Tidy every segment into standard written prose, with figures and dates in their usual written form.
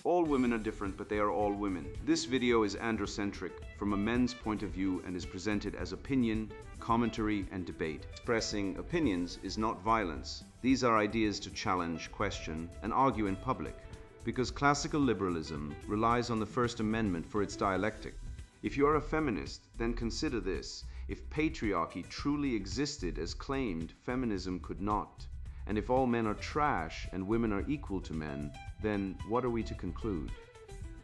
All women are different, but they are all women. This video is androcentric from a men's point of view and is presented as opinion, commentary, and debate. Expressing opinions is not violence. These are ideas to challenge, question, and argue in public, because classical liberalism relies on the First Amendment for its dialectic. If you are a feminist, then consider this. If patriarchy truly existed as claimed, feminism could not. And if all men are trash and women are equal to men, then what are we to conclude?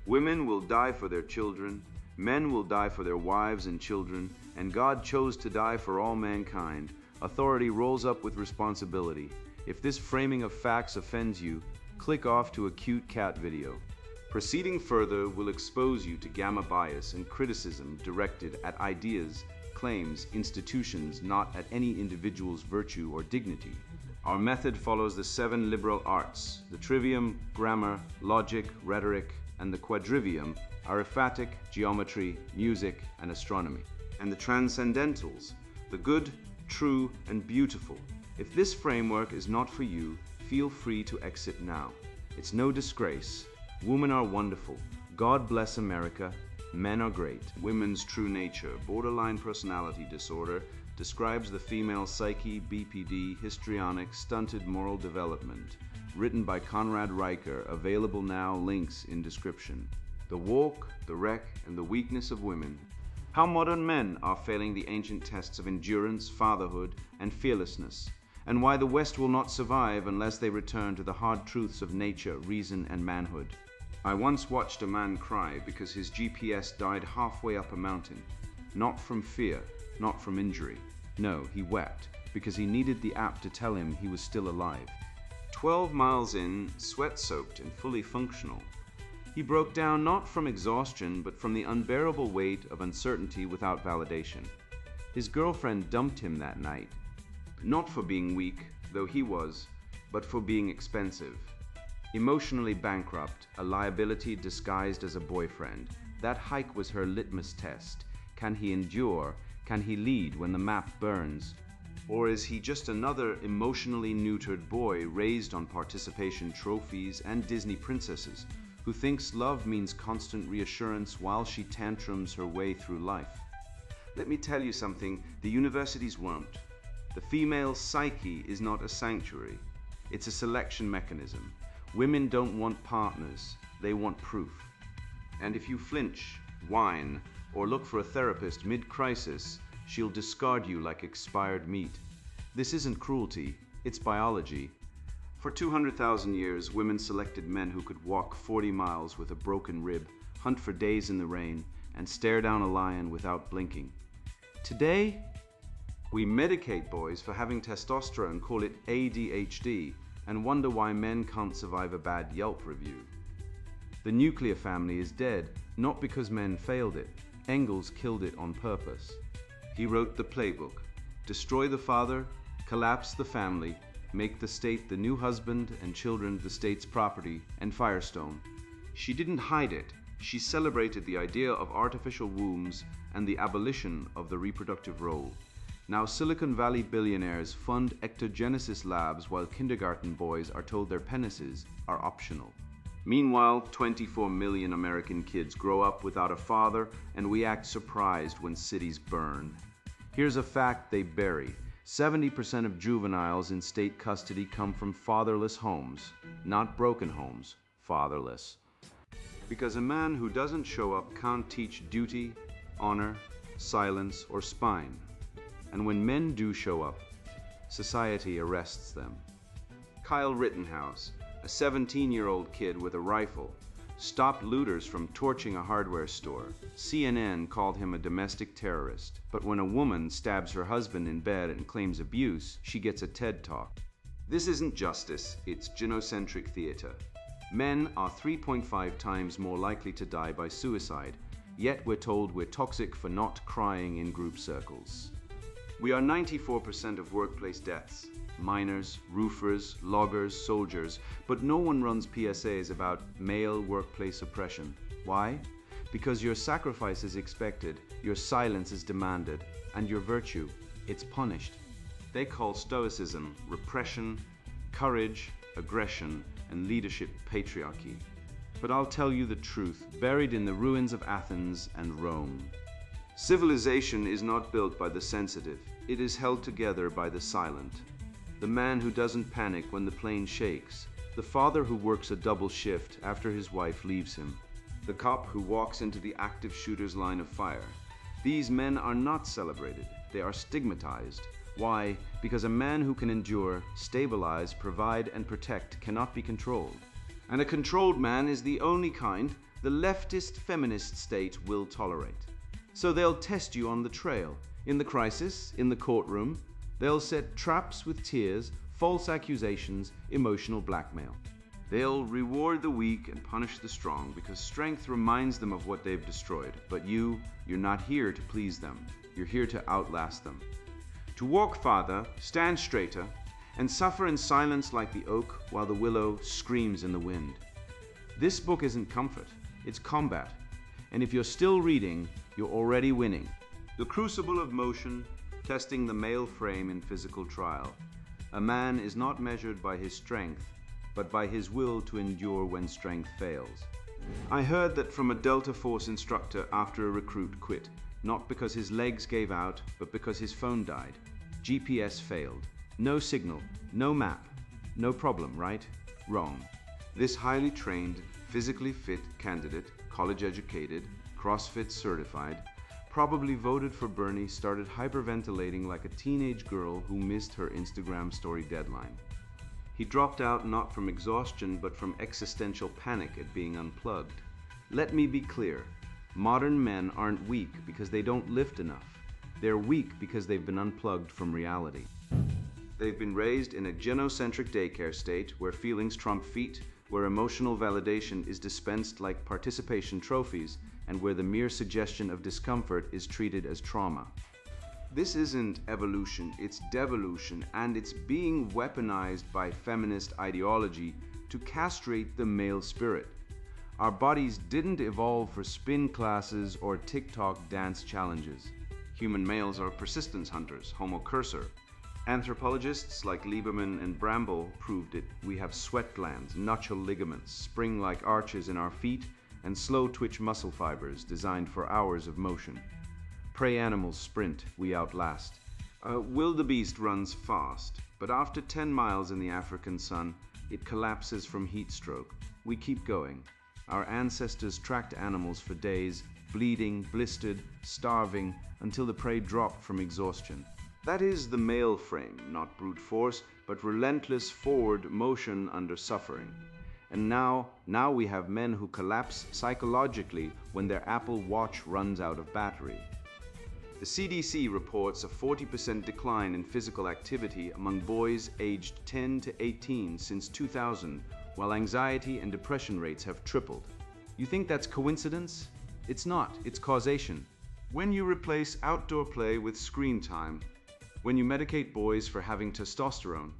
Women will die for their children, men will die for their wives and children, and God chose to die for all mankind. Authority rolls up with responsibility. If this framing of facts offends you, click off to a cute cat video. Proceeding further will expose you to gamma bias and criticism directed at ideas, claims, institutions, not at any individual's virtue or dignity. Our method follows the 7 liberal arts: the trivium, grammar, logic, rhetoric, and the quadrivium, arithmetic, geometry, music, and astronomy. And the transcendentals, the good, true, and beautiful. If this framework is not for you, feel free to exit now. It's no disgrace. Women are wonderful. God bless America. Men are great. Women's true nature, borderline personality disorder, describes the female psyche, BPD, histrionic, stunted moral development. Written by Conrad Riker, available now, links in description. The walk, the wreck, and the weakness of women. How modern men are failing the ancient tests of endurance, fatherhood, and fearlessness. And why the West will not survive unless they return to the hard truths of nature, reason, and manhood. I once watched a man cry because his GPS died halfway up a mountain. Not from fear, not from injury. No, he wept because he needed the app to tell him he was still alive. 12 miles in, sweat-soaked and fully functional. He broke down not from exhaustion, but from the unbearable weight of uncertainty without validation. His girlfriend dumped him that night. Not for being weak, though he was, but for being expensive. Emotionally bankrupt, a liability disguised as a boyfriend. That hike was her litmus test. Can he endure? Can he lead when the map burns? Or is he just another emotionally neutered boy raised on participation trophies and Disney princesses who thinks love means constant reassurance while she tantrums her way through life? Let me tell you something the universities won't. The female psyche is not a sanctuary. It's a selection mechanism. Women don't want partners, they want proof. And if you flinch, whine, or look for a therapist mid-crisis, she'll discard you like expired meat. This isn't cruelty, it's biology. For 200,000 years, women selected men who could walk 40 miles with a broken rib, hunt for days in the rain, and stare down a lion without blinking. Today, we medicate boys for having testosterone, call it ADHD, and wonder why men can't survive a bad Yelp review. The nuclear family is dead, not because men failed it. Engels killed it on purpose. He wrote the playbook: destroy the father, collapse the family, make the state the new husband and children the state's property, and Firestone. She didn't hide it. She celebrated the idea of artificial wombs and the abolition of the reproductive role. Now Silicon Valley billionaires fund ectogenesis labs while kindergarten boys are told their penises are optional. Meanwhile, 24 million American kids grow up without a father, and we act surprised when cities burn. Here's a fact they bury. 70% of juveniles in state custody come from fatherless homes. Not broken homes, fatherless. Because a man who doesn't show up can't teach duty, honor, silence, or spine. And when men do show up, society arrests them. Kyle Rittenhouse, a 17-year-old kid with a rifle, stopped looters from torching a hardware store. CNN called him a domestic terrorist. But when a woman stabs her husband in bed and claims abuse, she gets a TED Talk. This isn't justice, it's genocentric theater. Men are 3.5 times more likely to die by suicide, yet we're told we're toxic for not crying in group circles. We are 94% of workplace deaths. Miners, roofers, loggers, soldiers, but no one runs PSAs about male workplace oppression. Why? Because your sacrifice is expected, your silence is demanded, and your virtue, it's punished. They call stoicism repression, courage, aggression, and leadership patriarchy. But I'll tell you the truth, buried in the ruins of Athens and Rome. Civilization is not built by the sensitive. It is held together by the silent. The man who doesn't panic when the plane shakes. The father who works a double shift after his wife leaves him. The cop who walks into the active shooter's line of fire. These men are not celebrated. They are stigmatized. Why? Because a man who can endure, stabilize, provide, and protect cannot be controlled. And a controlled man is the only kind the leftist feminist state will tolerate. So they'll test you on the trail, in the crisis, in the courtroom. They'll set traps with tears, false accusations, emotional blackmail. They'll reward the weak and punish the strong because strength reminds them of what they've destroyed. But you're not here to please them. You're here to outlast them. To walk farther, stand straighter, and suffer in silence like the oak while the willow screams in the wind. This book isn't comfort, it's combat. And if you're still reading, you're already winning. The crucible of motion, testing the male frame in physical trial. A man is not measured by his strength, but by his will to endure when strength fails. I heard that from a Delta Force instructor after a recruit quit, not because his legs gave out, but because his phone died. GPS failed. No signal, no map. No problem, right? Wrong. This highly trained, physically fit candidate, college educated, CrossFit certified, probably voted for Bernie, started hyperventilating like a teenage girl who missed her Instagram story deadline. He dropped out not from exhaustion, but from existential panic at being unplugged. Let me be clear. Modern men aren't weak because they don't lift enough. They're weak because they've been unplugged from reality. They've been raised in a genocentric daycare state where feelings trump feet, where emotional validation is dispensed like participation trophies, and where the mere suggestion of discomfort is treated as trauma. This isn't evolution, it's devolution, and it's being weaponized by feminist ideology to castrate the male spirit. Our bodies didn't evolve for spin classes or TikTok dance challenges. Human males are persistence hunters, homo cursor. Anthropologists like Lieberman and Bramble proved it. We have sweat glands, nuptial ligaments, spring-like arches in our feet, and slow-twitch muscle fibers designed for hours of motion. Prey animals sprint, we outlast. Wildebeest runs fast, but after 10 miles in the African sun, it collapses from heat stroke. We keep going. Our ancestors tracked animals for days, bleeding, blistered, starving, until the prey dropped from exhaustion. That is the male frame, not brute force, but relentless forward motion under suffering. And now we have men who collapse psychologically when their Apple Watch runs out of battery. The CDC reports a 40% decline in physical activity among boys aged 10 to 18 since 2000, while anxiety and depression rates have tripled. You think that's coincidence? It's not, it's causation. When you replace outdoor play with screen time, when you medicate boys for having testosterone,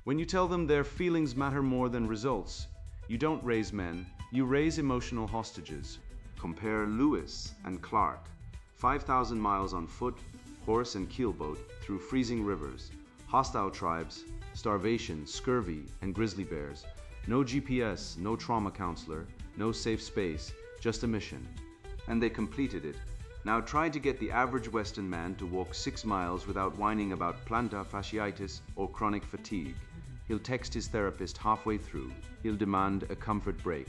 when you tell them their feelings matter more than results, you don't raise men, you raise emotional hostages. Compare Lewis and Clark. 5,000 miles on foot, horse and keelboat, through freezing rivers, hostile tribes, starvation, scurvy, and grizzly bears. No GPS, no trauma counselor, no safe space, just a mission. And they completed it. Now try to get the average Western man to walk 6 miles without whining about plantar fasciitis or chronic fatigue. He'll text his therapist halfway through. He'll demand a comfort break.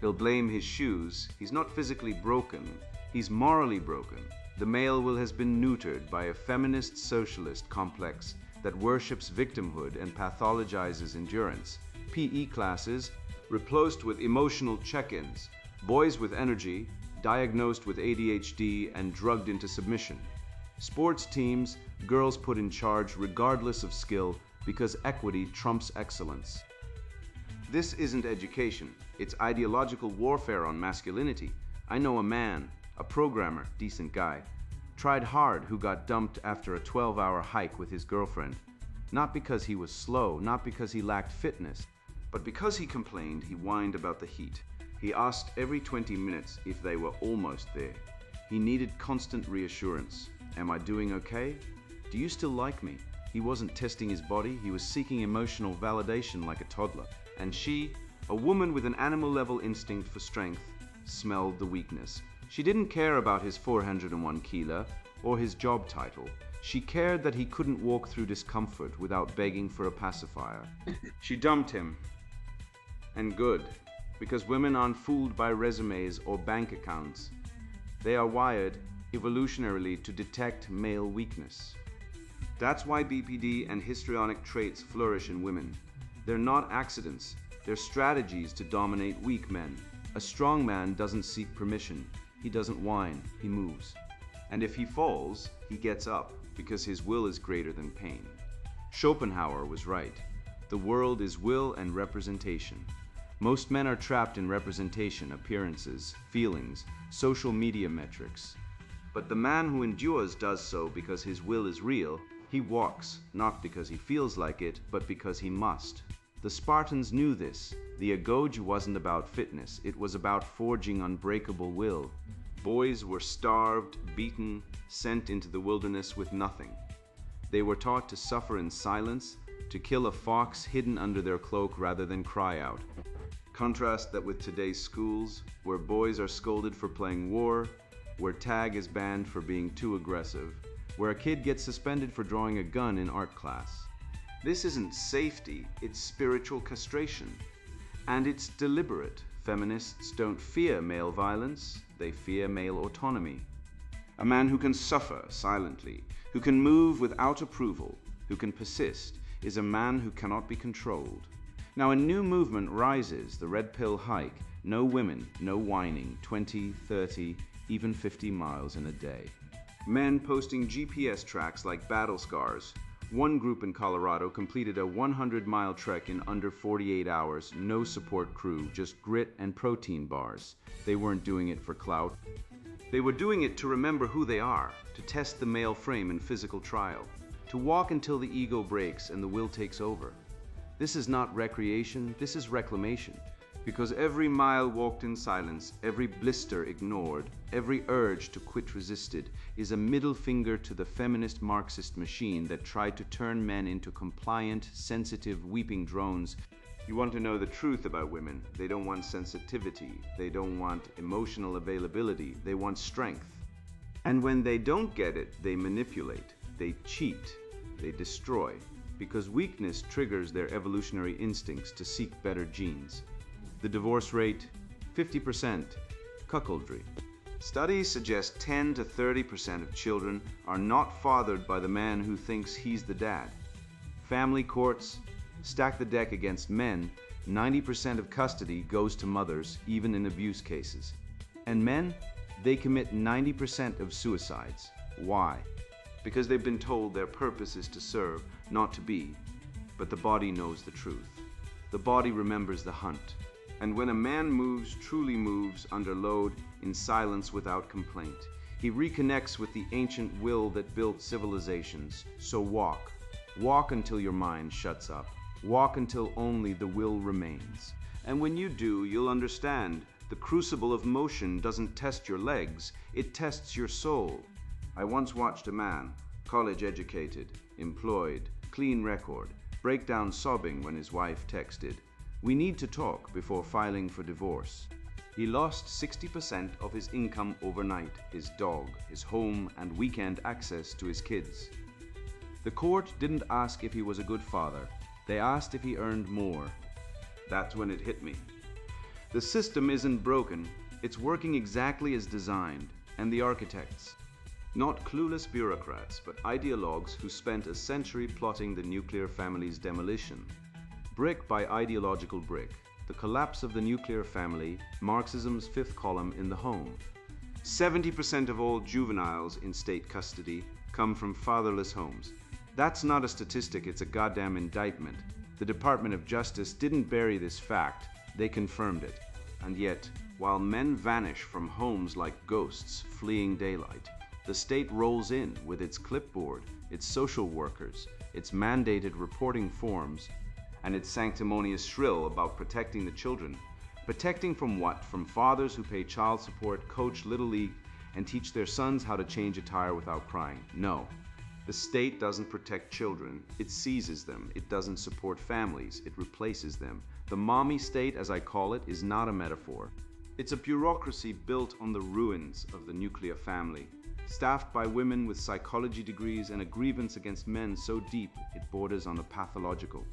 He'll blame his shoes. He's not physically broken. He's morally broken. The male will has been neutered by a feminist socialist complex that worships victimhood and pathologizes endurance. PE classes replaced with emotional check-ins. Boys with energy, diagnosed with ADHD and drugged into submission. Sports teams, girls put in charge regardless of skill because equity trumps excellence. This isn't education. It's ideological warfare on masculinity. I know a man, a programmer, decent guy, tried hard who got dumped after a 12-hour hike with his girlfriend. Not because he was slow, not because he lacked fitness, but because he complained, he whined about the heat. He asked every 20 minutes if they were almost there. He needed constant reassurance. Am I doing okay? Do you still like me? He wasn't testing his body, he was seeking emotional validation like a toddler. And she A woman with an animal-level instinct for strength smelled the weakness. She didn't care about his 401 kilo or his job title. She cared that he couldn't walk through discomfort without begging for a pacifier. She dumped him. And good, because women aren't fooled by resumes or bank accounts. They are wired evolutionarily to detect male weakness. That's why BPD and histrionic traits flourish in women. They're not accidents. They're strategies to dominate weak men. A strong man doesn't seek permission. He doesn't whine. He moves. And if he falls, he gets up, because his will is greater than pain. Schopenhauer was right. The world is will and representation. Most men are trapped in representation, appearances, feelings, social media metrics. But the man who endures does so because his will is real. He walks, not because he feels like it, but because he must. The Spartans knew this. The agoge wasn't about fitness. It was about forging unbreakable will. Boys were starved, beaten, sent into the wilderness with nothing. They were taught to suffer in silence, to kill a fox hidden under their cloak rather than cry out. Contrast that with today's schools, where boys are scolded for playing war, where tag is banned for being too aggressive, where a kid gets suspended for drawing a gun in art class. This isn't safety, it's spiritual castration. And it's deliberate. Feminists don't fear male violence, they fear male autonomy. A man who can suffer silently, who can move without approval, who can persist, is a man who cannot be controlled. Now a new movement rises, the red pill hike. No women, no whining, 20, 30, even 50 miles in a day. Men posting GPS tracks like battle scars. One group in Colorado completed a 100-mile trek in under 48 hours, no support crew, just grit and protein bars. They weren't doing it for clout. They were doing it to remember who they are, to test the male frame in physical trial, to walk until the ego breaks and the will takes over. This is not recreation, this is reclamation. Because every mile walked in silence, every blister ignored, every urge to quit resisted, is a middle finger to the feminist Marxist machine that tried to turn men into compliant, sensitive, weeping drones. You want to know the truth about women. They don't want sensitivity. They don't want emotional availability. They want strength. And when they don't get it, they manipulate, they cheat, they destroy. Because weakness triggers their evolutionary instincts to seek better genes. The divorce rate, 50%. Cuckoldry. Studies suggest 10 to 30% of children are not fathered by the man who thinks he's the dad. Family courts stack the deck against men. 90% of custody goes to mothers, even in abuse cases. And men, they commit 90% of suicides. Why? Because they've been told their purpose is to serve, not to be. But the body knows the truth. The body remembers the hunt. And when a man moves, truly moves, under load, in silence without complaint, he reconnects with the ancient will that built civilizations. So walk. Walk until your mind shuts up. Walk until only the will remains. And when you do, you'll understand. The crucible of motion doesn't test your legs, it tests your soul. I once watched a man, college educated, employed, clean record, break down sobbing when his wife texted, "We need to talk," before filing for divorce. He lost 60% of his income overnight, his dog, his home, and weekend access to his kids. The court didn't ask if he was a good father. They asked if he earned more. That's when it hit me. The system isn't broken. It's working exactly as designed. And the architects, not clueless bureaucrats, but ideologues who spent a century plotting the nuclear family's demolition. Brick by ideological brick, the collapse of the nuclear family, Marxism's fifth column in the home. 70% of all juveniles in state custody come from fatherless homes. That's not a statistic, it's a goddamn indictment. The Department of Justice didn't bury this fact, they confirmed it. And yet, while men vanish from homes like ghosts fleeing daylight, the state rolls in with its clipboard, its social workers, its mandated reporting forms, and its sanctimonious shrill about protecting the children. Protecting from what? From fathers who pay child support, coach Little League, and teach their sons how to change a tire without crying. No. The state doesn't protect children, it seizes them. It doesn't support families, it replaces them. The mommy state, as I call it, is not a metaphor. It's a bureaucracy built on the ruins of the nuclear family, staffed by women with psychology degrees and a grievance against men so deep it borders on the pathological.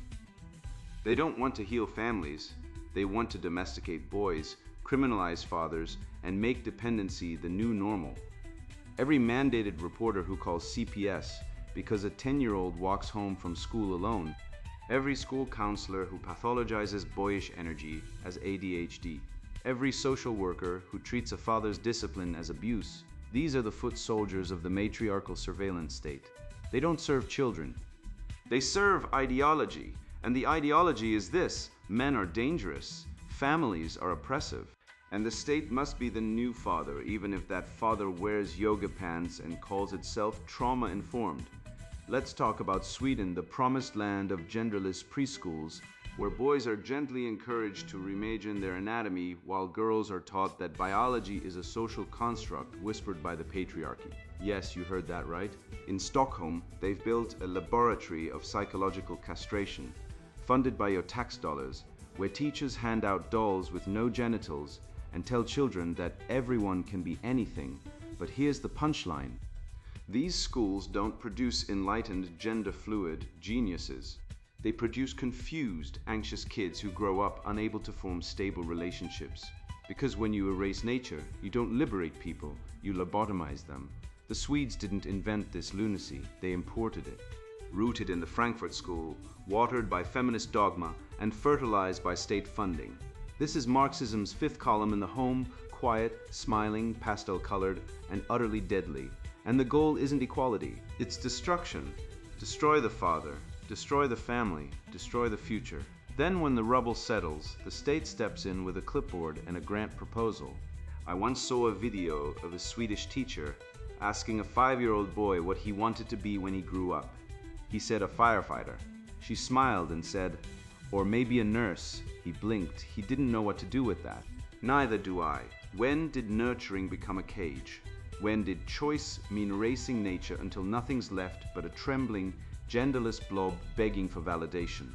They don't want to heal families. They want to domesticate boys, criminalize fathers, and make dependency the new normal. Every mandated reporter who calls CPS because a 10-year-old walks home from school alone. Every school counselor who pathologizes boyish energy as ADHD. Every social worker who treats a father's discipline as abuse. These are the foot soldiers of the matriarchal surveillance state. They don't serve children. They serve ideology, and the ideology is this: men are dangerous, families are oppressive, and the state must be the new father, even if that father wears yoga pants and calls itself trauma-informed. Let's talk about Sweden, the promised land of genderless preschools, where boys are gently encouraged to reimagine their anatomy while girls are taught that biology is a social construct whispered by the patriarchy. Yes, you heard that right. In Stockholm, they've built a laboratory of psychological castration, funded by your tax dollars, where teachers hand out dolls with no genitals and tell children that everyone can be anything. But here's the punchline. These schools don't produce enlightened, gender-fluid geniuses. They produce confused, anxious kids who grow up unable to form stable relationships. Because when you erase nature, you don't liberate people, you lobotomize them. The Swedes didn't invent this lunacy, they imported it. Rooted in the Frankfurt School, watered by feminist dogma, and fertilized by state funding. This is Marxism's fifth column in the home, quiet, smiling, pastel-colored, and utterly deadly. And the goal isn't equality, it's destruction. Destroy the father, destroy the family, destroy the future. Then when the rubble settles, the state steps in with a clipboard and a grant proposal. I once saw a video of a Swedish teacher asking a 5-year-old boy what he wanted to be when he grew up. He said a firefighter. She smiled and said, or maybe a nurse. He blinked. He didn't know what to do with that. Neither do I. When did nurturing become a cage? When did choice mean racing nature until nothing's left but a trembling, genderless blob begging for validation?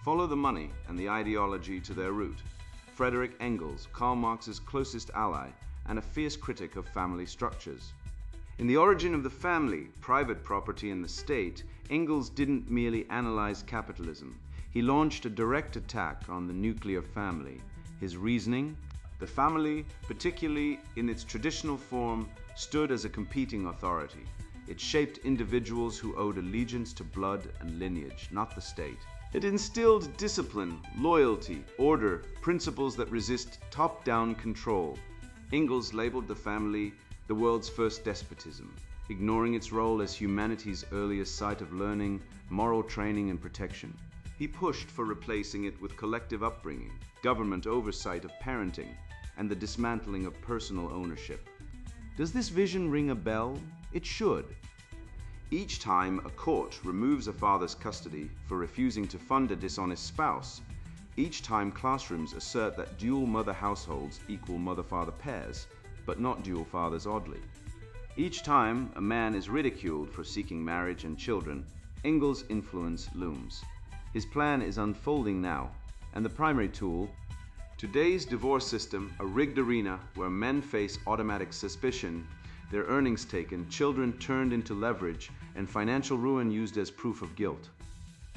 Follow the money and the ideology to their root. Frederick Engels, Karl Marx's closest ally, and a fierce critic of family structures. In The Origin of the Family, Private Property and the State, Engels didn't merely analyze capitalism. He launched a direct attack on the nuclear family. His reasoning? The family, particularly in its traditional form, stood as a competing authority. It shaped individuals who owed allegiance to blood and lineage, not the state. It instilled discipline, loyalty, order, principles that resist top-down control. Engels labeled the family the world's first despotism, ignoring its role as humanity's earliest site of learning, moral training, and protection. He pushed for replacing it with collective upbringing, government oversight of parenting, and the dismantling of personal ownership. Does this vision ring a bell? It should. Each time a court removes a father's custody for refusing to fund a dishonest spouse, each time classrooms assert that dual mother households equal mother-father pairs, but not dual fathers oddly. Each time a man is ridiculed for seeking marriage and children, Engels' influence looms. His plan is unfolding now, and the primary tool, today's divorce system, a rigged arena where men face automatic suspicion, their earnings taken, children turned into leverage, and financial ruin used as proof of guilt.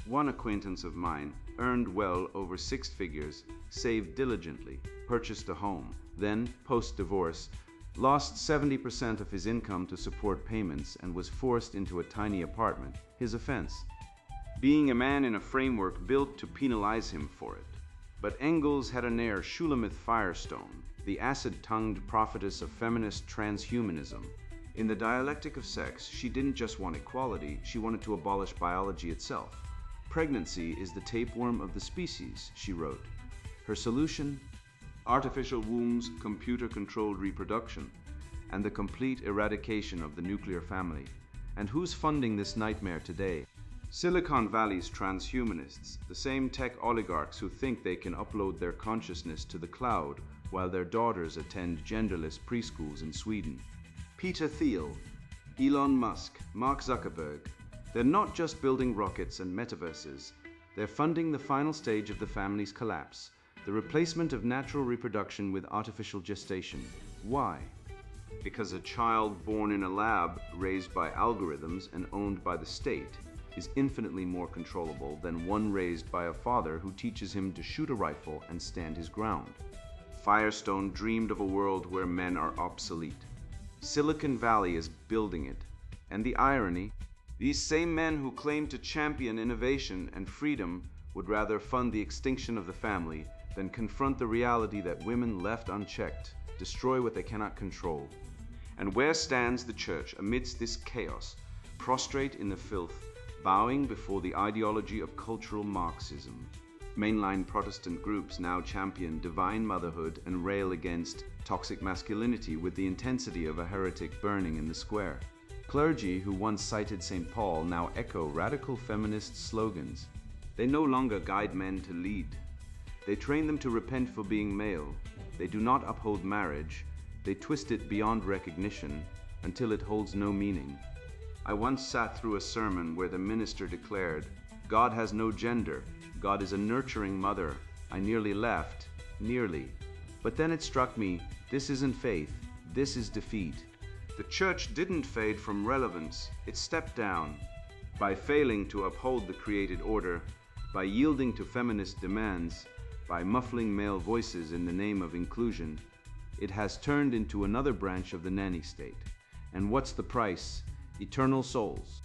One acquaintance of mine earned well over 6 figures, saved diligently, purchased a home, then, post-divorce, lost 70% of his income to support payments and was forced into a tiny apartment. His offense? Being a man in a framework built to penalize him for it. But Engels had an heir, Shulamith Firestone, the acid-tongued prophetess of feminist transhumanism. In The Dialectic of Sex, she didn't just want equality, she wanted to abolish biology itself. Pregnancy is the tapeworm of the species, she wrote. Her solution? Artificial wombs, computer-controlled reproduction, and the complete eradication of the nuclear family. And who's funding this nightmare today? Silicon Valley's transhumanists, the same tech oligarchs who think they can upload their consciousness to the cloud while their daughters attend genderless preschools in Sweden. Peter Thiel, Elon Musk, Mark Zuckerberg, they're not just building rockets and metaverses, They're funding the final stage of the family's collapse, the replacement of natural reproduction with artificial gestation. Why? Because a child born in a lab, raised by algorithms and owned by the state, is infinitely more controllable than one raised by a father who teaches him to shoot a rifle and stand his ground. Firestone dreamed of a world where men are obsolete. Silicon Valley is building it. And the irony, these same men who claim to champion innovation and freedom would rather fund the extinction of the family than confront the reality that women left unchecked destroy what they cannot control. And where stands the church amidst this chaos, prostrate in the filth, bowing before the ideology of cultural Marxism? Mainline Protestant groups now champion divine motherhood and rail against toxic masculinity with the intensity of a heretic burning in the square. Clergy who once cited St. Paul now echo radical feminist slogans. They no longer guide men to lead. They train them to repent for being male. They do not uphold marriage. They twist it beyond recognition until it holds no meaning. I once sat through a sermon where the minister declared, "God has no gender. God is a nurturing mother." I nearly left. Nearly. But then it struck me, this isn't faith. This is defeat. The church didn't fade from relevance. It stepped down. By failing to uphold the created order, by yielding to feminist demands, by muffling male voices in the name of inclusion, it has turned into another branch of the nanny state. And what's the price? Eternal souls.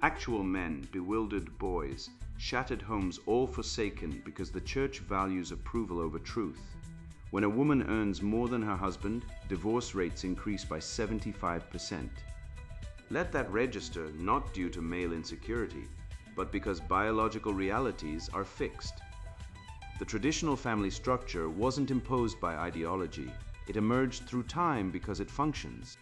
Actual men, bewildered boys, shattered homes all forsaken because the church values approval over truth. When a woman earns more than her husband, divorce rates increase by 75%. Let that register not due to male insecurity, but because biological realities are fixed. The traditional family structure wasn't imposed by ideology. It emerged through time because it functions.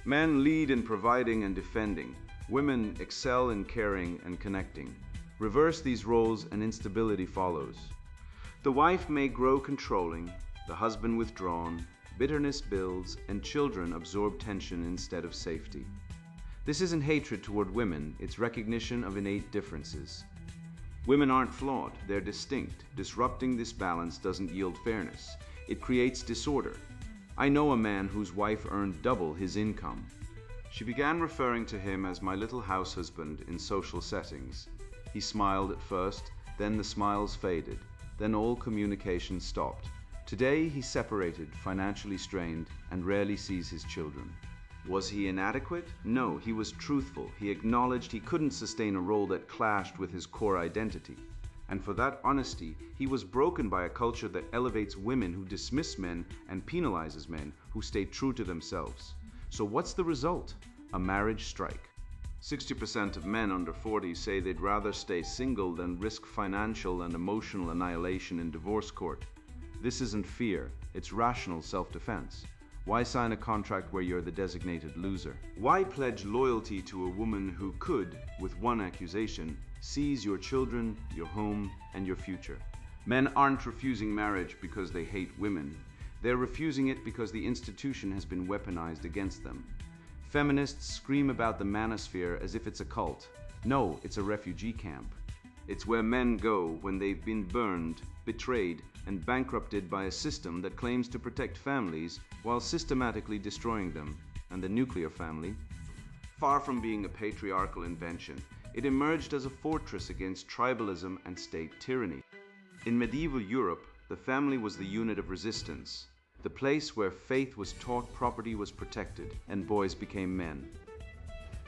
Men lead in providing and defending. Women excel in caring and connecting. Reverse these roles and instability follows. The wife may grow controlling, the husband withdrawn, bitterness builds, and children absorb tension instead of safety. This isn't hatred toward women, it's recognition of innate differences. Women aren't flawed, they're distinct. Disrupting this balance doesn't yield fairness. It creates disorder. I know a man whose wife earned double his income. She began referring to him as my little house husband in social settings. He smiled at first, then the smiles faded, then all communication stopped. Today he's separated, financially strained, and rarely sees his children. Was he inadequate? No, he was truthful. He acknowledged he couldn't sustain a role that clashed with his core identity. And for that honesty, he was broken by a culture that elevates women who dismiss men and penalizes men who stay true to themselves. So what's the result? A marriage strike. 60% of men under 40 say they'd rather stay single than risk financial and emotional annihilation in divorce court. This isn't fear, it's rational self-defense. Why sign a contract where you're the designated loser? Why pledge loyalty to a woman who could, with one accusation, seize your children, your home, and your future? Men aren't refusing marriage because they hate women. They're refusing it because the institution has been weaponized against them. Feminists scream about the manosphere as if it's a cult. No, it's a refugee camp. It's where men go when they've been burned, betrayed, and bankrupted by a system that claims to protect families while systematically destroying them. And the nuclear family? Far from being a patriarchal invention, it emerged as a fortress against tribalism and state tyranny. In medieval Europe, the family was the unit of resistance, the place where faith was taught, property was protected, and boys became men.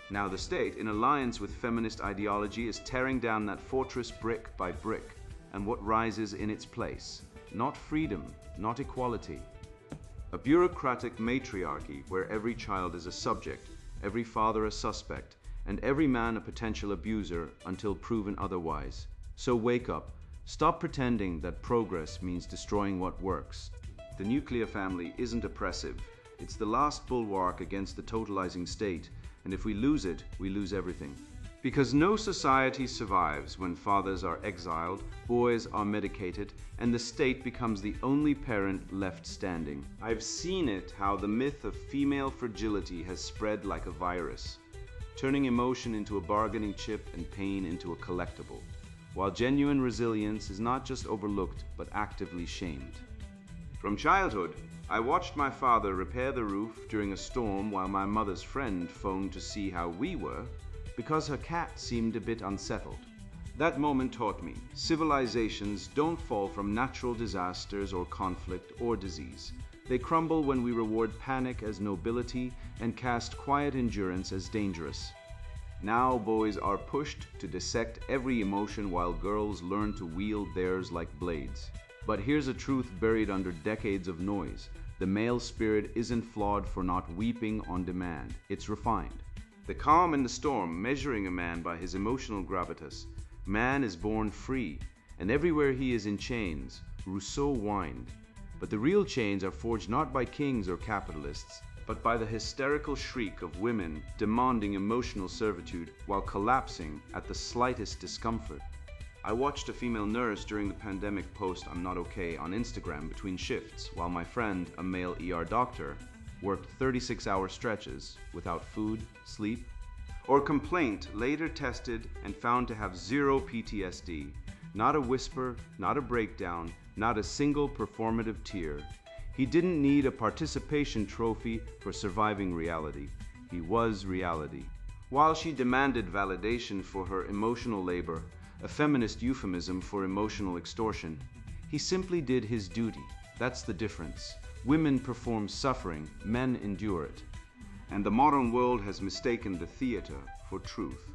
Now the state, in alliance with feminist ideology, is tearing down that fortress brick by brick, and what rises in its place? Not freedom, not equality. A bureaucratic matriarchy where every child is a subject, every father a suspect, and every man a potential abuser until proven otherwise. So wake up. Stop pretending that progress means destroying what works. The nuclear family isn't oppressive. It's the last bulwark against the totalizing state, and if we lose it, we lose everything. Because no society survives when fathers are exiled, boys are medicated, and the state becomes the only parent left standing. I've seen it how the myth of female fragility has spread like a virus, turning emotion into a bargaining chip and pain into a collectible. while genuine resilience is not just overlooked but actively shamed. From childhood, I watched my father repair the roof during a storm while my mother's friend phoned to see how we were because her cat seemed a bit unsettled. That moment taught me civilizations don't fall from natural disasters or conflict or disease. They crumble when we reward panic as nobility and cast quiet endurance as dangerous. Now boys are pushed to dissect every emotion while girls learn to wield theirs like blades. But here's a truth buried under decades of noise. The male spirit isn't flawed for not weeping on demand. It's refined. The calm in the storm, measuring a man by his emotional gravitas. Man is born free, and everywhere he is in chains. Rousseau whined. But the real chains are forged not by kings or capitalists, but by the hysterical shriek of women demanding emotional servitude while collapsing at the slightest discomfort. I watched a female nurse during the pandemic post "I'm not okay" on Instagram between shifts, while my friend, a male ER doctor, worked 36-hour stretches without food, sleep, or complaint later tested and found to have zero PTSD. Not a whisper, not a breakdown, not a single performative tear. He didn't need a participation trophy for surviving reality. He was reality. While she demanded validation for her emotional labor, a feminist euphemism for emotional extortion, he simply did his duty. That's the difference. Women perform suffering, men endure it. And the modern world has mistaken the theater for truth.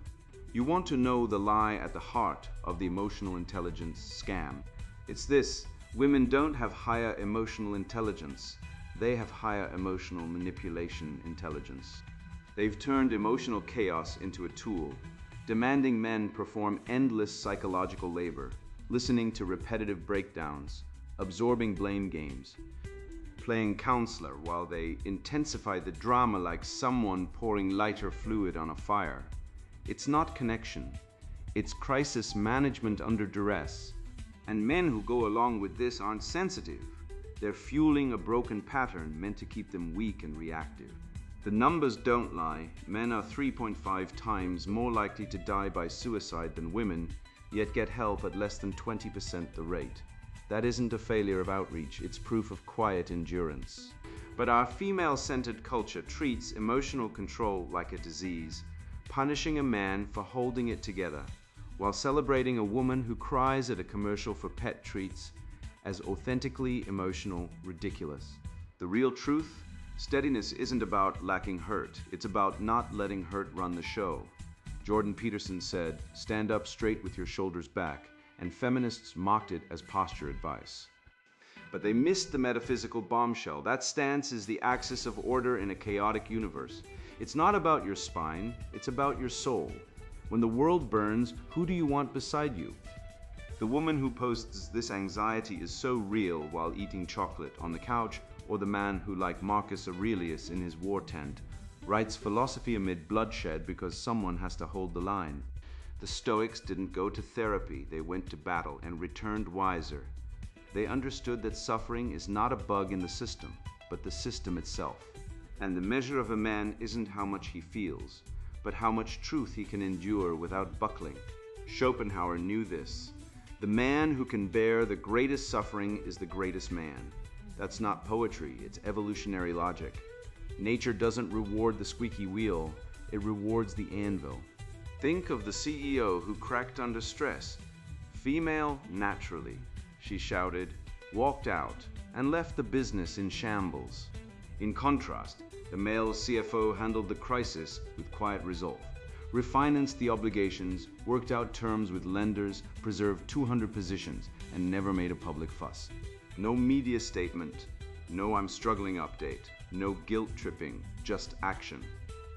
You want to know the lie at the heart of the emotional intelligence scam. It's this: women don't have higher emotional intelligence. They have higher emotional manipulation intelligence. They've turned emotional chaos into a tool, demanding men perform endless psychological labor, listening to repetitive breakdowns, absorbing blame games, playing counselor while they intensify the drama like someone pouring lighter fluid on a fire. It's not connection, it's crisis management under duress. And men who go along with this aren't sensitive. They're fueling a broken pattern meant to keep them weak and reactive. The numbers don't lie. Men are 3.5 times more likely to die by suicide than women, yet get help at less than 20% the rate. That isn't a failure of outreach, it's proof of quiet endurance. But our female-centered culture treats emotional control like a disease, punishing a man for holding it together, while celebrating a woman who cries at a commercial for pet treats as authentically emotional ridiculous. The real truth? Steadiness isn't about lacking hurt, it's about not letting hurt run the show. Jordan Peterson said, "Stand up straight with your shoulders back," and feminists mocked it as posture advice. But they missed the metaphysical bombshell. That stance is the axis of order in a chaotic universe. It's not about your spine, it's about your soul. When the world burns, who do you want beside you? The woman who posts this anxiety is so real while eating chocolate on the couch, or the man who, like Marcus Aurelius in his war tent, writes philosophy amid bloodshed because someone has to hold the line. The Stoics didn't go to therapy, they went to battle and returned wiser. They understood that suffering is not a bug in the system, but the system itself. And the measure of a man isn't how much he feels, but how much truth he can endure without buckling. Schopenhauer knew this. The man who can bear the greatest suffering is the greatest man. That's not poetry, it's evolutionary logic. Nature doesn't reward the squeaky wheel, it rewards the anvil. Think of the CEO who cracked under stress. Female naturally, she shouted, walked out, and left the business in shambles. In contrast, the male CFO handled the crisis with quiet resolve, refinanced the obligations, worked out terms with lenders, preserved 200 positions, and never made a public fuss. No media statement, no "I'm struggling" update, no guilt tripping, just action.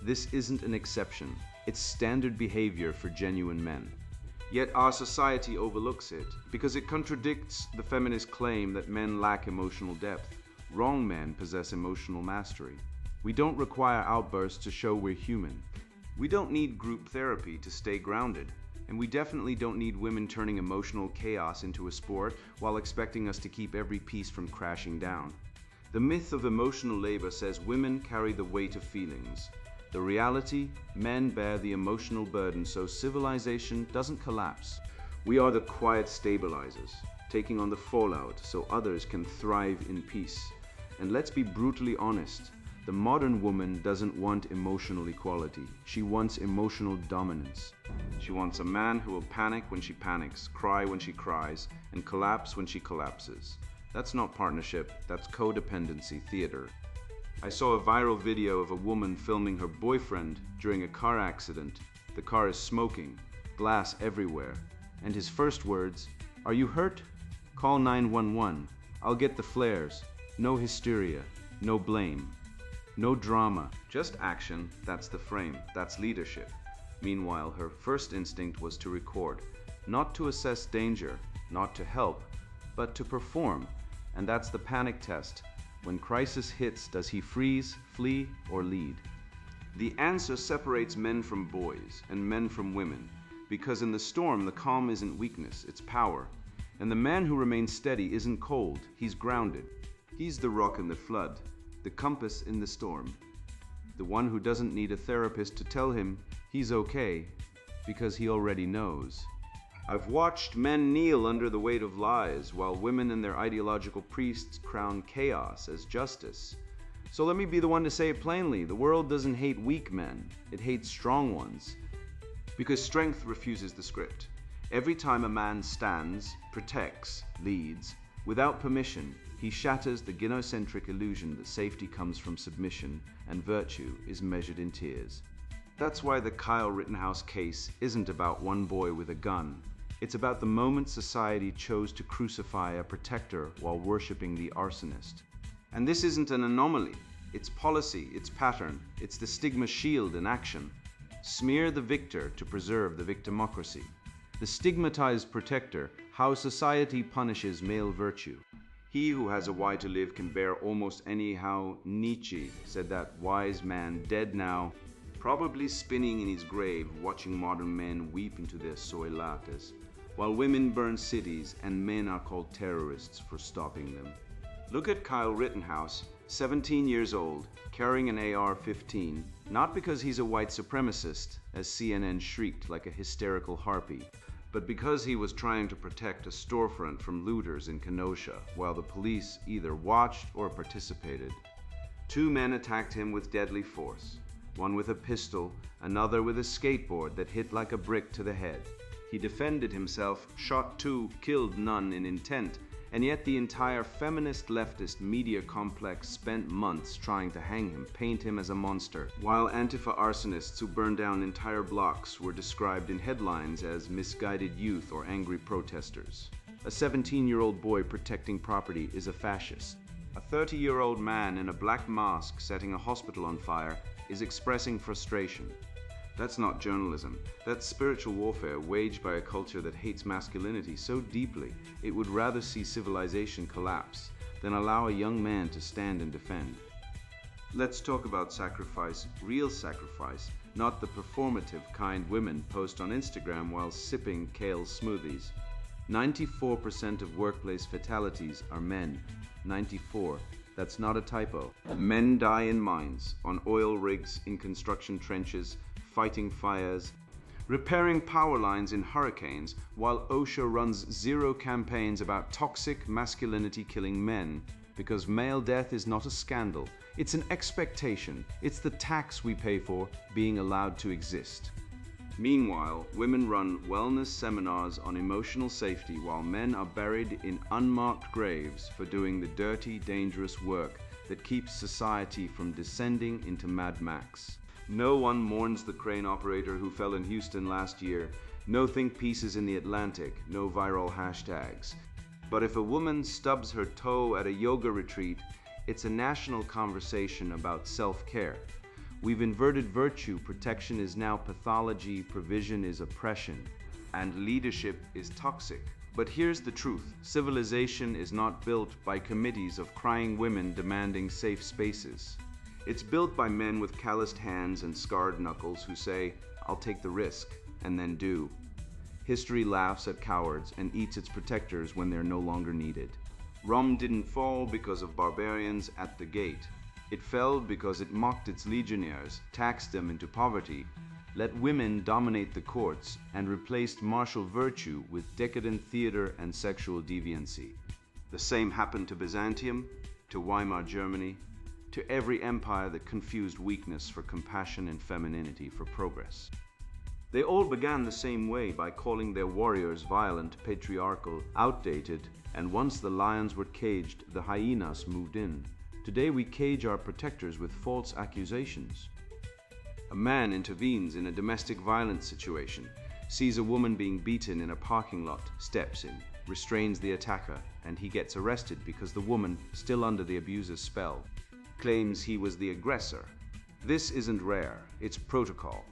This isn't an exception. It's standard behavior for genuine men. Yet our society overlooks it because it contradicts the feminist claim that men lack emotional depth. Wrong men possess emotional mastery. We don't require outbursts to show we're human. We don't need group therapy to stay grounded. And we definitely don't need women turning emotional chaos into a sport while expecting us to keep every piece from crashing down. The myth of emotional labor says women carry the weight of feelings. The reality, men bear the emotional burden so civilization doesn't collapse. We are the quiet stabilizers, taking on the fallout so others can thrive in peace. And let's be brutally honest, the modern woman doesn't want emotional equality. She wants emotional dominance. She wants a man who will panic when she panics, cry when she cries, and collapse when she collapses. That's not partnership, that's codependency theater. I saw a viral video of a woman filming her boyfriend during a car accident. The car is smoking, glass everywhere, and his first words, "Are you hurt? Call 911. I'll get the flares." No hysteria, no blame, no drama, just action. That's the frame, that's leadership. Meanwhile, her first instinct was to record, not to assess danger, not to help, but to perform. And that's the panic test. When crisis hits, does he freeze, flee, or lead? The answer separates men from boys and men from women, because in the storm, the calm isn't weakness, it's power. And the man who remains steady isn't cold, he's grounded. He's the rock in the flood, the compass in the storm. The one who doesn't need a therapist to tell him he's okay, because he already knows. I've watched men kneel under the weight of lies, while women and their ideological priests crown chaos as justice. So let me be the one to say it plainly. The world doesn't hate weak men, it hates strong ones. Because strength refuses the script. Every time a man stands, protects, leads, without permission, he shatters the gynocentric illusion that safety comes from submission and virtue is measured in tears. That's why the Kyle Rittenhouse case isn't about one boy with a gun. It's about the moment society chose to crucify a protector while worshipping the arsonist. And this isn't an anomaly. It's policy, it's pattern, it's the stigma shield in action. Smear the victor to preserve the victimocracy. The stigmatized protector, how society punishes male virtue. He who has a why to live can bear almost anyhow. Nietzsche said that wise man, dead now, probably spinning in his grave, watching modern men weep into their soy lattes, while women burn cities and men are called terrorists for stopping them. Look at Kyle Rittenhouse, 17 years old, carrying an AR-15, not because he's a white supremacist, as CNN shrieked like a hysterical harpy, but because he was trying to protect a storefront from looters in Kenosha, while the police either watched or participated. Two men attacked him with deadly force, one with a pistol, another with a skateboard that hit like a brick to the head. He defended himself, shot two, killed none in intent, and yet the entire feminist leftist media complex spent months trying to hang him, paint him as a monster, while Antifa arsonists who burned down entire blocks were described in headlines as misguided youth or angry protesters. A 17-year-old boy protecting property is a fascist. A 30-year-old man in a black mask setting a hospital on fire is expressing frustration. That's not journalism. That's spiritual warfare waged by a culture that hates masculinity so deeply it would rather see civilization collapse than allow a young man to stand and defend. Let's talk about sacrifice, real sacrifice, not the performative kind women post on Instagram while sipping kale smoothies. 94% of workplace fatalities are men. 94. That's not a typo. Men die in mines, on oil rigs, in construction trenches, fighting fires, repairing power lines in hurricanes, while OSHA runs zero campaigns about toxic masculinity killing men, because male death is not a scandal. It's an expectation. It's the tax we pay for being allowed to exist. Meanwhile, women run wellness seminars on emotional safety while men are buried in unmarked graves for doing the dirty, dangerous work that keeps society from descending into Mad Max. No one mourns the crane operator who fell in Houston last year. No think pieces in the Atlantic. No viral hashtags. But if a woman stubs her toe at a yoga retreat, it's a national conversation about self-care. We've inverted virtue. Protection is now pathology, provision is oppression, and leadership is toxic. But here's the truth. Civilization is not built by committees of crying women demanding safe spaces. It's built by men with calloused hands and scarred knuckles who say, "I'll take the risk," and then do. History laughs at cowards and eats its protectors when they're no longer needed. Rome didn't fall because of barbarians at the gate. It fell because it mocked its legionnaires, taxed them into poverty, let women dominate the courts, and replaced martial virtue with decadent theater and sexual deviancy. The same happened to Byzantium, to Weimar Germany, to every empire that confused weakness for compassion and femininity for progress. They all began the same way, by calling their warriors violent, patriarchal, outdated, and once the lions were caged, the hyenas moved in. Today we cage our protectors with false accusations. A man intervenes in a domestic violence situation, sees a woman being beaten in a parking lot, steps in, restrains the attacker, and he gets arrested because the woman, still under the abuser's spell, claims he was the aggressor. This isn't rare, it's protocol.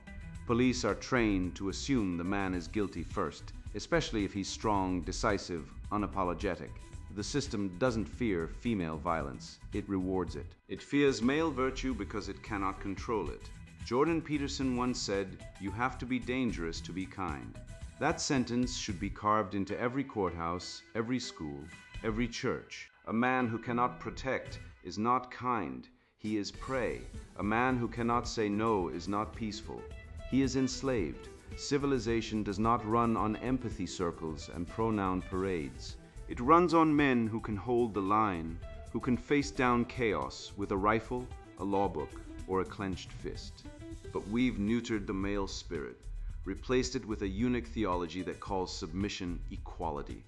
Police are trained to assume the man is guilty first, especially if he's strong, decisive, unapologetic. The system doesn't fear female violence, it rewards it. It fears male virtue because it cannot control it. Jordan Peterson once said, "You have to be dangerous to be kind." That sentence should be carved into every courthouse, every school, every church. A man who cannot protect is not kind, he is prey. A man who cannot say no is not peaceful. He is enslaved. Civilization does not run on empathy circles and pronoun parades. It runs on men who can hold the line, who can face down chaos with a rifle, a law book, or a clenched fist. But we've neutered the male spirit, replaced it with a eunuch theology that calls submission equality.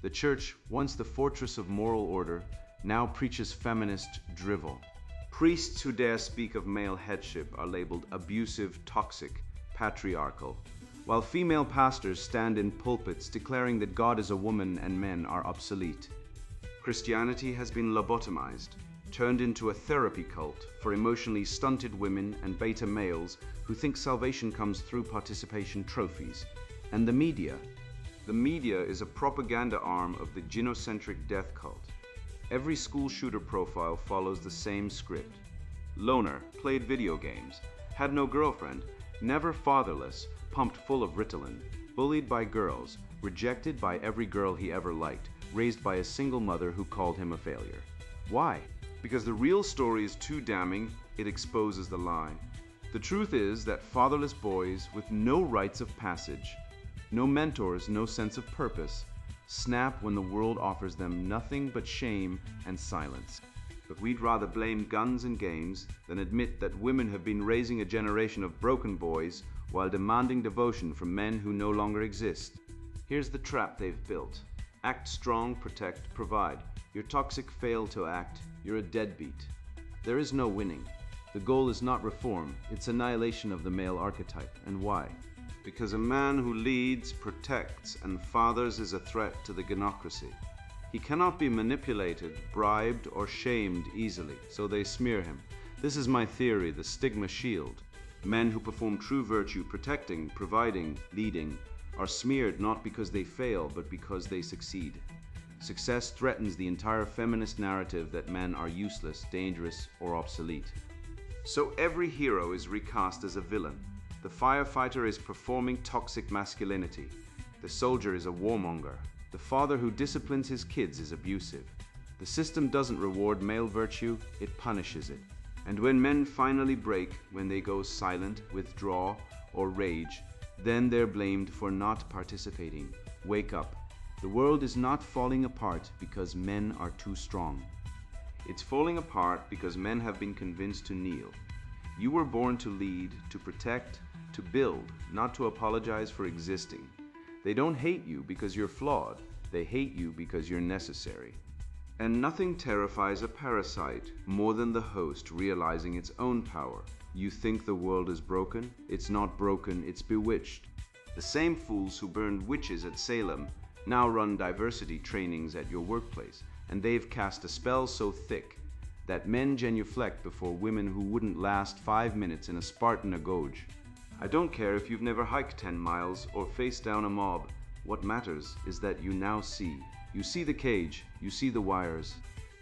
The church, once the fortress of moral order, now preaches feminist drivel. Priests who dare speak of male headship are labeled abusive, toxic, patriarchal, while female pastors stand in pulpits declaring that God is a woman and men are obsolete. Christianity has been lobotomized, turned into a therapy cult for emotionally stunted women and beta males who think salvation comes through participation trophies. And the media. The media is a propaganda arm of the gynocentric death cult. Every school shooter profile follows the same script. Loner, played video games, had no girlfriend, never fatherless, pumped full of Ritalin, bullied by girls, rejected by every girl he ever liked, raised by a single mother who called him a failure. Why? Because the real story is too damning, it exposes the lie. The truth is that fatherless boys with no rites of passage, no mentors, no sense of purpose, snap when the world offers them nothing but shame and silence. But we'd rather blame guns and games than admit that women have been raising a generation of broken boys while demanding devotion from men who no longer exist. Here's the trap they've built. Act strong, protect, provide. You're toxic, fail to act, you're a deadbeat. There is no winning. The goal is not reform, it's annihilation of the male archetype. And why? Because a man who leads, protects, and fathers is a threat to the gynocracy. He cannot be manipulated, bribed, or shamed easily, so they smear him. This is my theory, the stigma shield. Men who perform true virtue, protecting, providing, leading, are smeared not because they fail, but because they succeed. Success threatens the entire feminist narrative that men are useless, dangerous, or obsolete. So every hero is recast as a villain. The firefighter is performing toxic masculinity. The soldier is a warmonger. The father who disciplines his kids is abusive. The system doesn't reward male virtue, it punishes it. And when men finally break, when they go silent, withdraw, or rage, then they're blamed for not participating. Wake up. The world is not falling apart because men are too strong. It's falling apart because men have been convinced to kneel. You were born to lead, to protect, to build, not to apologize for existing. They don't hate you because you're flawed. They hate you because you're necessary. And nothing terrifies a parasite more than the host realizing its own power. You think the world is broken? It's not broken, it's bewitched. The same fools who burned witches at Salem now run diversity trainings at your workplace, and they've cast a spell so thick that men genuflect before women who wouldn't last 5 minutes in a Spartan agauge. I don't care if you've never hiked 10 miles or faced down a mob. What matters is that you now see. You see the cage, you see the wires,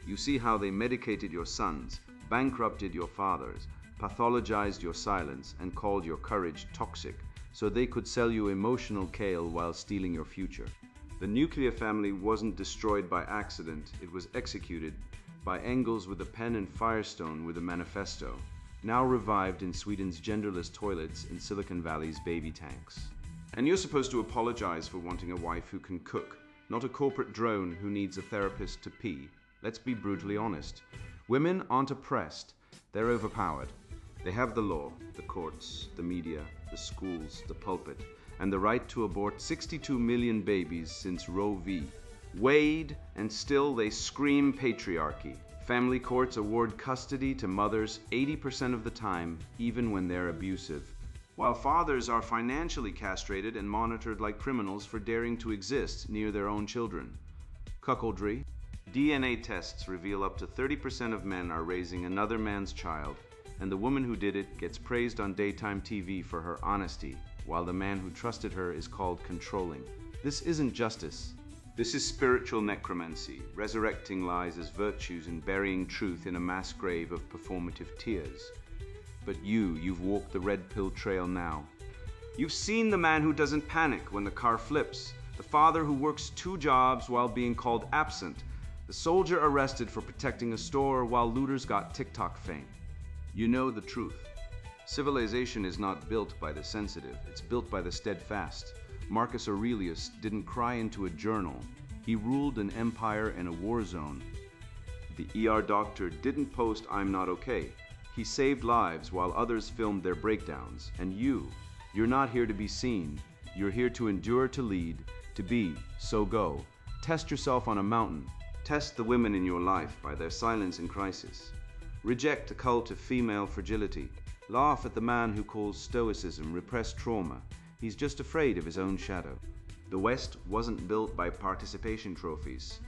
you see how they medicated your sons, bankrupted your fathers, pathologized your silence, and called your courage toxic, so they could sell you emotional kale while stealing your future. The nuclear family wasn't destroyed by accident, it was executed by Engels with a pen and Firestone with a manifesto. now revived in Sweden's genderless toilets and Silicon Valley's baby tanks. And you're supposed to apologize for wanting a wife who can cook, not a corporate drone who needs a therapist to pee. Let's be brutally honest. Women aren't oppressed, they're overpowered. They have the law, the courts, the media, the schools, the pulpit, and the right to abort 62 million babies since Roe v. Wade, and still they scream patriarchy. Family courts award custody to mothers 80% of the time, even when they're abusive. While fathers are financially castrated and monitored like criminals for daring to exist near their own children. Cuckoldry. DNA tests reveal up to 30% of men are raising another man's child, and the woman who did it gets praised on daytime TV for her honesty, while the man who trusted her is called controlling. This isn't justice. This is spiritual necromancy, resurrecting lies as virtues and burying truth in a mass grave of performative tears. But you've walked the red pill trail now. You've seen the man who doesn't panic when the car flips, the father who works 2 jobs while being called absent, the soldier arrested for protecting a store while looters got TikTok fame. You know the truth. Civilization is not built by the sensitive, it's built by the steadfast. Marcus Aurelius didn't cry into a journal. He ruled an empire in a war zone. The ER doctor didn't post "I'm not okay." He saved lives while others filmed their breakdowns. And you're not here to be seen. You're here to endure, to lead, to be, so go. Test yourself on a mountain. Test the women in your life by their silence in crisis. Reject the cult of female fragility. Laugh at the man who calls stoicism repressed trauma. He's just afraid of his own shadow. The West wasn't built by participation trophies.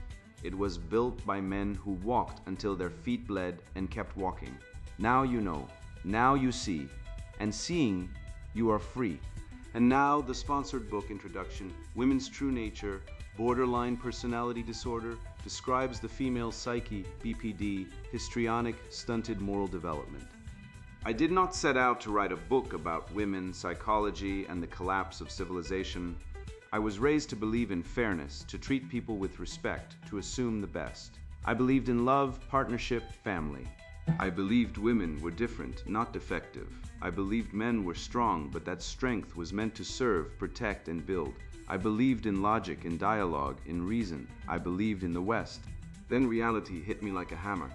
It was built by men who walked until their feet bled and kept walking. Now you know, now you see, and seeing, you are free. And now the sponsored book introduction, Women's True Nature, Borderline Personality Disorder, describes the female psyche, BPD, histrionic, stunted moral development. I did not set out to write a book about women, psychology, and the collapse of civilization. I was raised to believe in fairness, to treat people with respect, to assume the best. I believed in love, partnership, family. I believed women were different, not defective. I believed men were strong, but that strength was meant to serve, protect, and build. I believed in logic, in dialogue, in reason. I believed in the West. Then reality hit me like a hammer.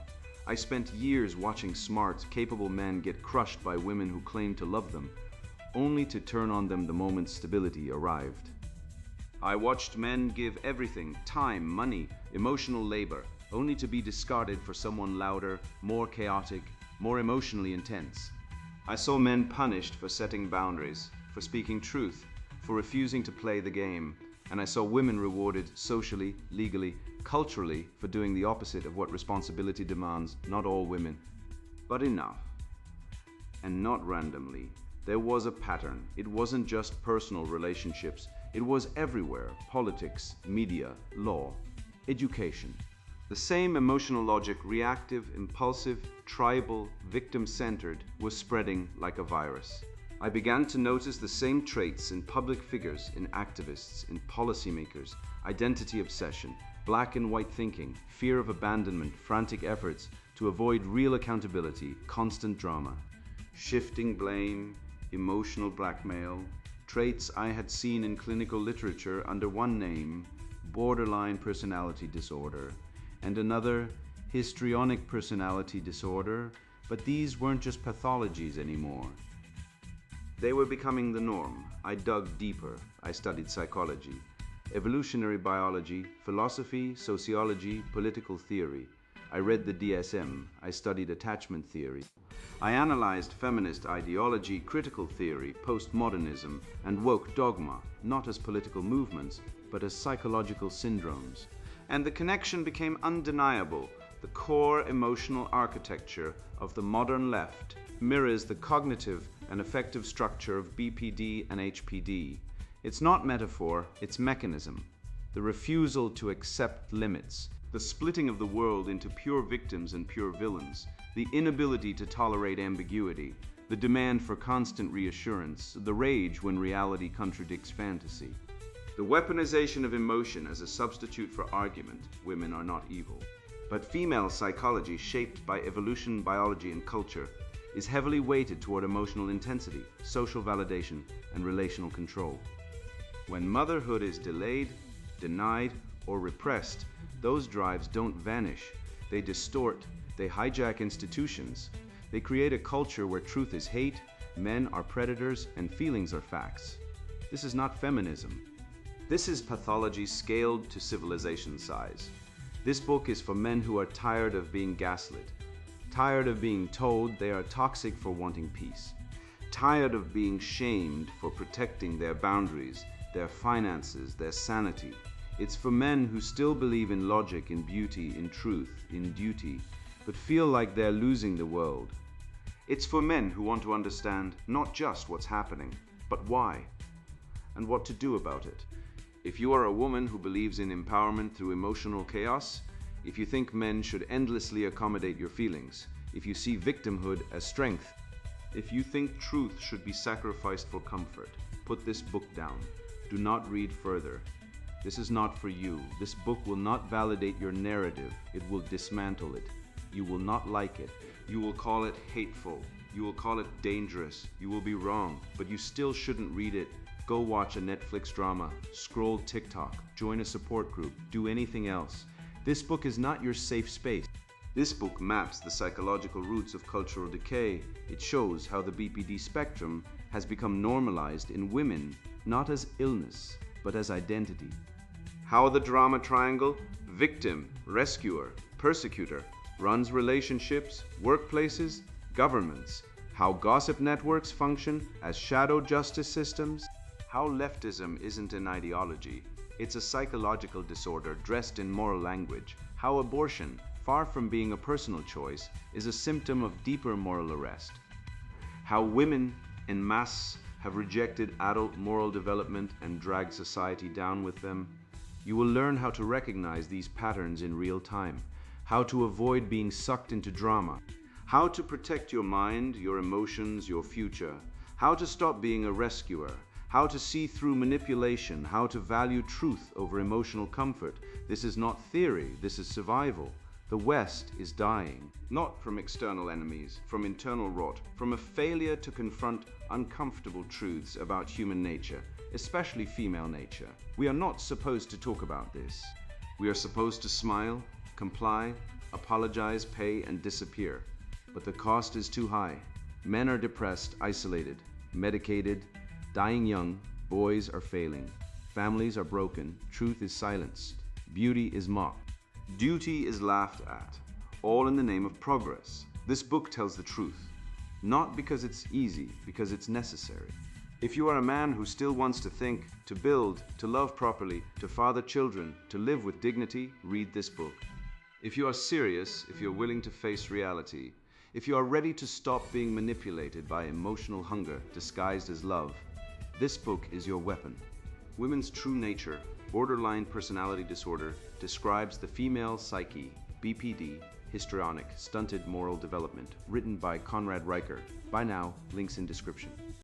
I spent years watching smart, capable men get crushed by women who claimed to love them, only to turn on them the moment stability arrived. I watched men give everything, time, money, emotional labor, only to be discarded for someone louder, more chaotic, more emotionally intense. I saw men punished for setting boundaries, for speaking truth, for refusing to play the game, and I saw women rewarded socially, legally, culturally for doing the opposite of what responsibility demands. Not all women, but enough. And not randomly. There was a pattern. It wasn't just personal relationships. It was everywhere. Politics, media, law, education. The same emotional logic, reactive, impulsive, tribal, victim-centered, was spreading like a virus. I began to notice the same traits in public figures, in activists, in policymakers: identity obsession, black and white thinking, fear of abandonment, frantic efforts to avoid real accountability, constant drama, shifting blame, emotional blackmail, traits I had seen in clinical literature under one name, borderline personality disorder, and another, histrionic personality disorder, but these weren't just pathologies anymore. They were becoming the norm. I dug deeper. I studied psychology, evolutionary biology, philosophy, sociology, political theory. I read the DSM. I studied attachment theory. I analyzed feminist ideology, critical theory, postmodernism, and woke dogma, not as political movements, but as psychological syndromes. And the connection became undeniable. The core emotional architecture of the modern left mirrors the cognitive and affective structure of BPD and HPD. It's not metaphor, it's mechanism. The refusal to accept limits, the splitting of the world into pure victims and pure villains, the inability to tolerate ambiguity, the demand for constant reassurance, the rage when reality contradicts fantasy. The weaponization of emotion as a substitute for argument. Women are not evil. But female psychology, shaped by evolution, biology, and culture, is heavily weighted toward emotional intensity, social validation, and relational control. When motherhood is delayed, denied, or repressed, those drives don't vanish. They distort, they hijack institutions. They create a culture where truth is hate, men are predators, and feelings are facts. This is not feminism. This is pathology scaled to civilization size. This book is for men who are tired of being gaslit, tired of being told they are toxic for wanting peace, tired of being shamed for protecting their boundaries, their finances, their sanity. It's for men who still believe in logic, in beauty, in truth, in duty, but feel like they're losing the world. It's for men who want to understand not just what's happening, but why, and what to do about it. If you are a woman who believes in empowerment through emotional chaos, if you think men should endlessly accommodate your feelings, if you see victimhood as strength, if you think truth should be sacrificed for comfort, put this book down. Do not read further. This is not for you. This book will not validate your narrative. It will dismantle it. You will not like it. You will call it hateful. You will call it dangerous. You will be wrong, but you still shouldn't read it. Go watch a Netflix drama, scroll TikTok, join a support group, do anything else. This book is not your safe space. This book maps the psychological roots of cultural decay. It shows how the BPD spectrum has become normalized in women, not as illness, but as identity. How the drama triangle, victim, rescuer, persecutor, runs relationships, workplaces, governments. How gossip networks function as shadow justice systems. How leftism isn't an ideology, it's a psychological disorder dressed in moral language. How abortion, far from being a personal choice, is a symptom of deeper moral arrest. How women en masse have rejected adult moral development and dragged society down with them. You will learn how to recognize these patterns in real time, how to avoid being sucked into drama, how to protect your mind, your emotions, your future, how to stop being a rescuer, how to see through manipulation, how to value truth over emotional comfort. This is not theory, this is survival. The West is dying, not from external enemies, from internal rot, from a failure to confront uncomfortable truths about human nature, especially female nature. We are not supposed to talk about this. We are supposed to smile, comply, apologize, pay, and disappear. But the cost is too high. Men are depressed, isolated, medicated, dying young, boys are failing, families are broken, truth is silenced, beauty is mocked, duty is laughed at, all in the name of progress. This book tells the truth, not because it's easy, because it's necessary. If you are a man who still wants to think, to build, to love properly, to father children, to live with dignity, read this book. If you are serious, if you're willing to face reality, if you are ready to stop being manipulated by emotional hunger disguised as love, this book is your weapon. Women's True Nature, Borderline Personality Disorder, describes the female psyche, BPD, Histrionic, Stunted Moral Development, written by Conrad Reicher. Buy now, links in description.